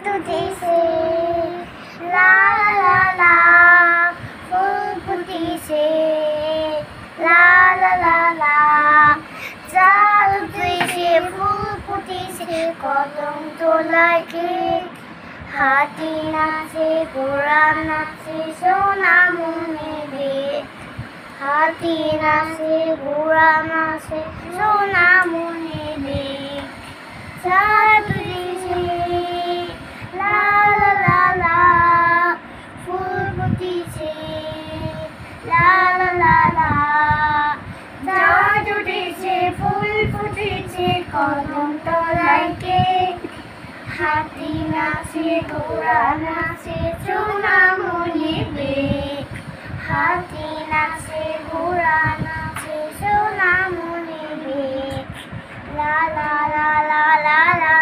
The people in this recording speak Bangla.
তুটিছে লা লা লা ফুল ফুটিছে লা লা লা লা চাঁদ উঠেছে ফুল ফুটিছে কদম তোলায় কে হাতি নাচে ঘোড়া নাচে সোনামণি বেশ হাতি নাচে ঘোড়া নাচে সোনামণি বেশ চাঁদ উঠেছে লা লা লা লা ফুল ফুটিছে লা লা লা লা চাঁদ উঠেছে ফুল ফুটেছে কদম তলায় কে হাতি নাচে ঘোড়া নাচে সোনামণি বেশ হাতি নাচে ঘোড়া নাচে সোনামণি বেশ লা লা লা লা লা লা